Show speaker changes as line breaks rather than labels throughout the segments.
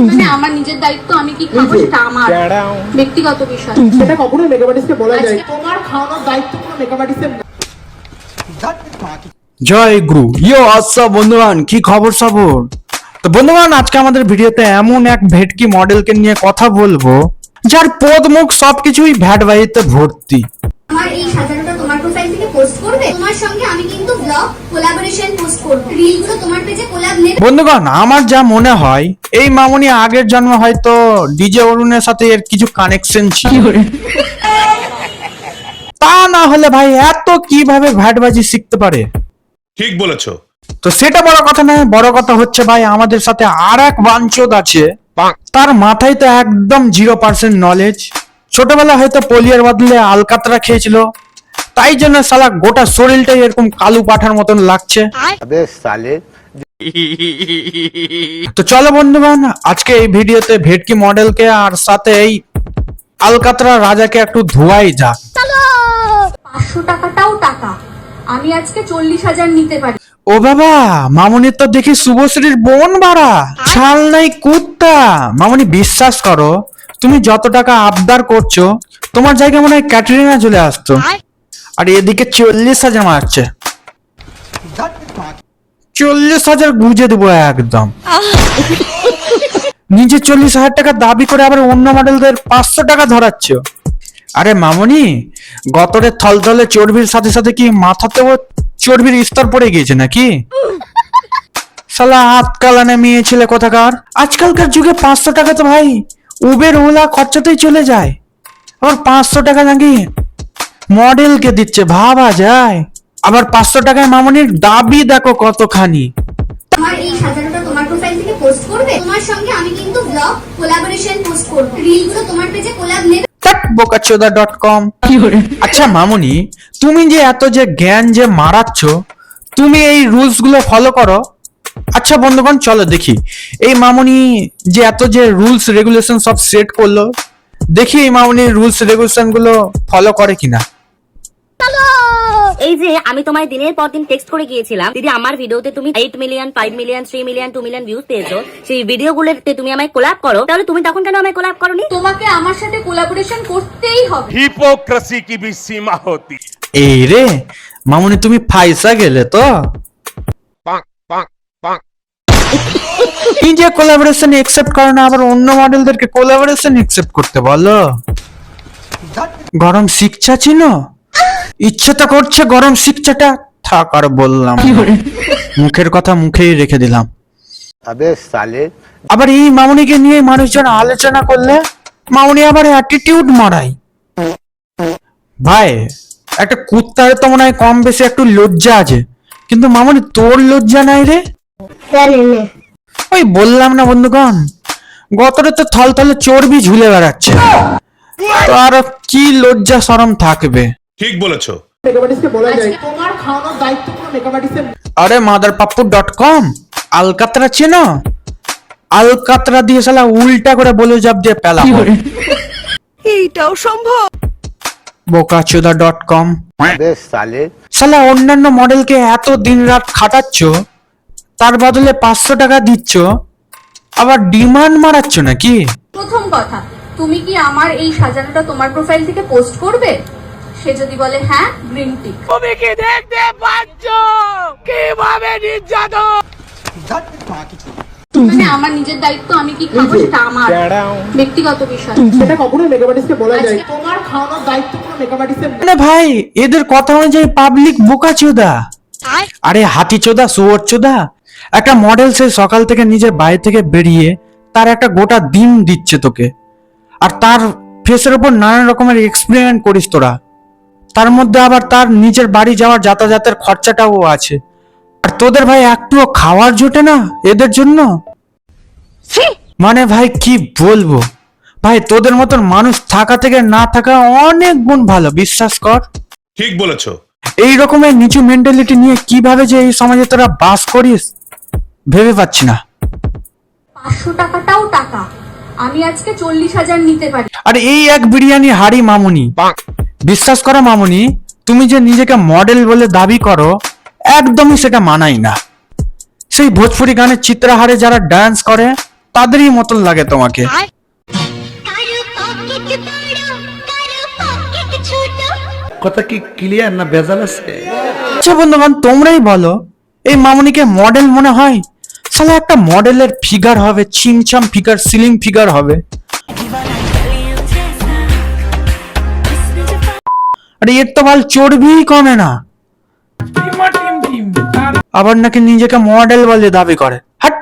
মানে আমার নিজের দায়িত্ব, আমি কি খাবো সেটা আমার ব্যক্তিগত বিষয়।
সেটা কখনোই মেকআপ আর্টিস্টকে বলা যায়। তোমার খাওয়ানোর দায়িত্ব কোনো মেকআপ আর্টিস্টের না।
জয় গুরু। ইয়ো আচ্ছা বন্ধুগণ, কি খবর সবর? তো বন্ধুগণ, আজকে আমাদের ভিডিওতে এমন এক ভেটকি মডেলকে নিয়ে কথা বলবো যার পদ মুখ সবকিছুই ভ্যাটবাজিতে ভর্তি।
আমার এই সাজানোটা তোমার প্রোফাইল থেকে পোস্ট করবে, তোমার সঙ্গে আমি কিন্তু ব্লগ কোলাবোরেশন পোস্ট করব, রিলগুলো তোমার পেজে কোলাব নেবে।
বন্ধুগণ, আমার যা মনে হয় এই মামুনি আগের জন্মে হয়তো ডিজে অরুণের সাথে এর কিছু কানেকশন ছিল। তা না হলে ভাই এত কিভাবে ভ্যাটবাজি শিখতে পারে?
ঠিক বলেছো।
তো সেটা বড় কথা নয়, বড় কথা হচ্ছে ভাই আমাদের সাথে আর এক বাঞ্চোদ আছে, তার মাথায় তো একদম 0% নলেজ। ছোটবেলা হয়তো পোলিওর বদলে আলকাতরা খেয়েছিল, তাই জন্য শালা গোটা শরীরটাই এরকম কালু পাঠার মতন লাগছে। তো চলো বন্ধুগণ, আজকে এই ভিডিওতে ভেটকি মডেলকে আর সাথে এই আলকাতরা রাজাকে একটু ধোয়াই যাক।
500 টাকাটাও টাকা, আমি আজকে 40,000 নিতে পারি।
ও বাবা, মামুনির তো দেখি শুভশ্রীর বোন বাড়া, ছাল নাই কুত্তা। মামুনি বিশ্বাস করো, তুমি যত টাকা আবদার করছো তোমার জায়গায় মনে হয় ক্যাটরিনা চলে আসতো। আর এদিকে 40,000 মারছে। 40,000 গুজে দেবো একদম। নিজে 40,000 টাকা দাবি করে আবার অন্য মডেলদের 500 টাকা ধরাচ্ছ। আরে মামুনি, গতরে থলথলে চর্বির সাথে সাথে কি মাথাতেও চর্বির স্তর পড়ে গিয়েছে নাকি? শালা হাত কালানে মেয়ে ছেলে কোথাকার। আজকালকার যুগে 500 টাকা তো ভাই উবের ওলা খরচাতেই চলে যায়, আবার 500 টাকা নাকি মডেলকে দিচ্ছে, ভাবা যায়। আবার 500 টাকায় মামুনির দাবি দেখো কতখানি।
আমার এই সাজানোটা তোমার প্রোফাইল থেকে পোস্ট করবে, তোমার সঙ্গে আমি কিন্তু ব্লগ কোলাবোরেশন পোস্ট করব, রিলগুলো তোমার পেজে কোলাব নেবে।
bokachoda.com। আচ্ছা মামুনি, তুমি যে এত যে জ্ঞান যে মারাচ্ছ, তুমি এই রুলস গুলো ফলো করো? আচ্ছা বন্ধুগণ, চলো দেখি এই মামুনি যে এত যে রুলস রেগুলেশন সব সেট করলো, দেখি এই মামুনির রুলস রেগুলেশন গুলো ফলো করে কিনা।
এই যে আমি তোমায় দিনের পর দিন টেক্সট করে গিয়েছিলাম, দিদি আমার ভিডিওতে তুমি 8 million 5 million 3 million 2 million views পেয়েছো, সেই ভিডিওগুলোতে তুমি আমায় কোলাব করো, তাহলে তুমি তখন কেন আমায় কোলাব করোনি?
তোমাকে আমার সাথে কোলাবোরেশন করতেই হবে।
हिपोक्रेसी की भी सीमा होती।
এই রে মামুনি, তুমি ফাইসা গেলে তো। নিজে কোলাবোরেশন একসেপ্ট করো না, আবার অন্য মডেলদেরকে কোলাবোরেশন একসেপ্ট করতে বলো। গরম শিক্ষা ছিল, ইচ্ছে তো করছে গরম শিক্ষাটা থাক, আর বললাম মুখের কথা মুখেই রেখে দিলাম। আবার এই মামুনিকে নিয়ে মানুষজন আলোচনা করলে মামুনি আবার অ্যাটিটিউড মারাই। ভাই একটা কুত্তার তো মনে হয় কম বেশি একটু লজ্জা আছে, কিন্তু মামুনি তোর লজ্জা নাই রে। ওই বললাম না বন্ধুগণ, গতরে তো থলথলে চর্বি ঝুলে বেড়াচ্ছে, তো আর কি লজ্জা শরম থাকবে?
ঠিক বলেছো।
মেকআপ আর্টিস্টকে বলা যায়। তোমার খাওয়ানোর দায়িত্ব কোনো মেকআপ আর্টিস্টের না।
আরে motherpappu.com, আলকাতরা চেনো? আলকাতরা দিয়ে শালা উল্টা করে বলে যাব দিয়ে পেলা।
এইটাও সম্ভব?
bokachoda.com। শালা অন্যান্য মডেলকে এত দিন রাত খাটাচ্ছ, তার বদলে 500 টাকা দিচ্ছ, আবার ডিমান্ড মারাচ্ছ নাকি?
প্রথম কথা, তুমি কি আমার এই সাজানোটা তোমার প্রোফাইল থেকে পোস্ট করবে? সে যদি বলে হ্যাঁ, গ্রিন টিক।
তুমি কি দেখতে পাচ্ছ কিভাবে নির্যাতন?
মানে আমার নিজের দায়িত্ব, আমি কি খাবো সেটা আমার ব্যক্তিগত বিষয়।
সেটা কখনোই মেকআপ আর্টিস্টকে বলা যায়। তোমার খাওয়ানোর দায়িত্ব কোনো মেকআপ আর্টিস্টের না।
মানে ভাই এদের কথা অনুযায়ী পাবলিক বোকাচোদা। আরে হাতিচোদা, শুয়োরচোদা। একটা মডেল সে সকাল থেকে নিজের বাড়ি থেকে বেরিয়ে তার একটা গোটা দিন দিচ্ছে তোকে, আর তার ফেসের উপর নানান রকমের এক্সপেরিমেন্ট করিস তোরা। তার মধ্যে আবার তার নিজের বাড়ি যাওয়ার যাতায়াতের খরচাটাও আছে, আর তোদের ভাই একটুও খাওয়ার জোটে না এদের জন্য। মানে ভাই কি বলবো ভাই, তোদের মতন মানুষ থাকা থেকে না থাকা অনেক গুণ ভালো, বিশ্বাস কর।
ঠিক বলেছো।
এই রকমের নিচু মেন্টালিটি নিয়ে কিভাবে যে এই সমাজে তোরা বাস করিস ভেবে পাচ্ছি না।
500 টাকাটাও টাকা, আমি আজকে 40,000 নিতে পারি।
আর এই এক বিরিয়ানি হাড়ি মামুনি, বিশ্বাস করো মামুনি, তুমি যে নিজেকে মডেল বলে দাবি করো একদমই সেটা মানাই না। সেই ভোজপুরি গানের চিত্রাহারে যারা ডান্স করে তাদেরই মতন লাগে তোমাকে।
কথা কি ক্লিয়ার না ভেজাল আছে?
আচ্ছা বন্ধুবান, তোমরাই বলো, এই মামুনিকে মডেল মনে হয়? শালা একটা মডেলের ফিগার হবে, চিমচাম ফিগার, সিলিং ফিগার হবে। আরে এর তো ভালো চর্বিই কমে না, আবার নাকি নিজেকে মডেল বলে দাবি করে। হাট!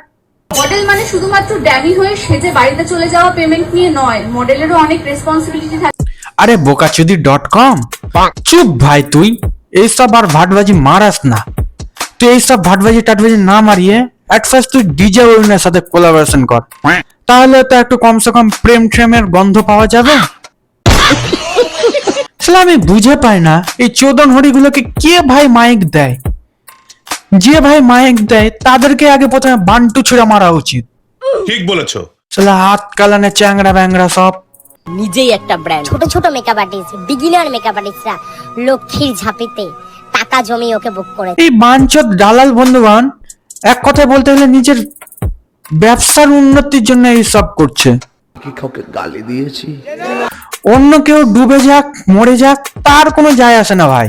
মডেল মানে শুধুমাত্র ড্যামি হয়ে সেজে বাড়িতে চলে যাওয়া পেমেন্ট নিয়ে নয়, মডেলেরও অনেক রেসপন্সিবিলিটি থাকে।
আরে বোকাচুদি.com, চুপ ভাই, তুই এইসব আর ভাটবাজি মারাস না। তুই এইসব ভাটবাজি টাটবাজি না মারিয়ে এট ফার্স্ট তুই ডিজে ওয়েনের সাথে কোলাবোরেশন কর, তাহলে তো একটু কমসে কম প্রেম ট্রেমের গন্ধ পাওয়া যাবে। আসলে আমি বুঝে পাই না এই চোদন হরিগুলোকে কে ভাই মাইক দেয়। যে ভাই মাইক দেয় তাদেরকে আগে প্রথমে বান্টু ছুঁড়ে মারা উচিত।
ঠিক বলেছো।
আসলে হাত কালানে চ্যাংরা ব্যাংরা সব।
নিজেই একটা ব্র্যান্ড।
ছোট ছোট মেকআপ আর্টিস্ট, বিগিনার মেকআপ আর্টিস্টরা লক্ষ্মীর ঝাঁপিতে টাকা জমিয়ে ওকে বুক করে।
এই বাঞ্চত দালাল বন্ধুবান এক কথায় বলতে গেলে নিজের ব্যবসার উন্নতির জন্য এই সব করছে।
কি কাউকে গালি দিয়েছি?
অন্য কেউ ডুবে যাক মরে যাক তার কোনো যায় আসে না ভাই।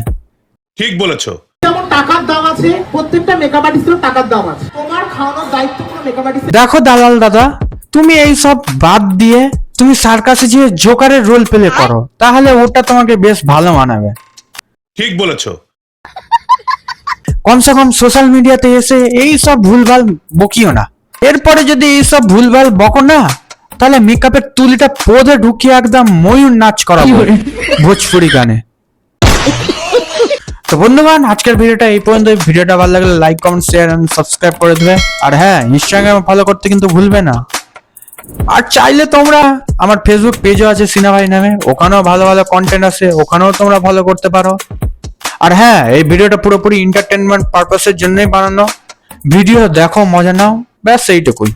ঠিক বলেছো।
যেমন টাকার দাম আছে, প্রত্যেকটা মেকআপ আর্টিস্টের টাকার দাম আছে। তোমার খাওয়ানোর দায়িত্ব পুরো মেকআপ আর্টিস্ট।
দেখো দালাল দাদা, তুমি এই সব বাদ দিয়ে তুমি সার্কাসে যে জোকারের রোল প্লে করো, তাহলে ওটা তোমাকে বেশ ভালো মানাবে।
ঠিক বলেছো।
কমসে কম সোশ্যাল মিডিয়াতে এসে এই সব ভুলভাল বকিও না। এরপরে যদি এই সব ভুলভাল বকো না, তাহলে মেকআপের তুলিটা পদে ঢুকিয়ে একদম ময়ূর নাচ করাবো ভোজপুরি গানে। তো বন্ধুগণ, আজকের ভিডিওটা এই পর্যন্ত। ভিডিওটা ভালো লাগলে like comment share and subscribe করে দেবে। আর হ্যাঁ, ইনস্টাগ্রামে ফলো করতে কিন্তু ভুলবে না। আর চাইলে তোমরা আমার ফেসবুক পেজও আছে সিনা ভাই নামে, ওখানেও ভালো ভালো কন্টেন্ট আছে, ওখানেও তোমরা ফলো করতে পারো। আর হ্যাঁ, এই ভিডিওটা পুরোপুরি এন্টারটেনমেন্ট পারপাসের জন্যই বানানো। ভিডিও দেখো, মজা নাও, ব্যাস এইটুকুই।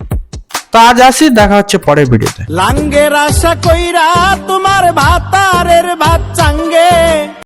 তো আজ আসি, দেখা হচ্ছে পরের ভিডিওতে।
লাঙ্গের আশা কইরা তোমার ভাতারের ভাত চাঙ্গে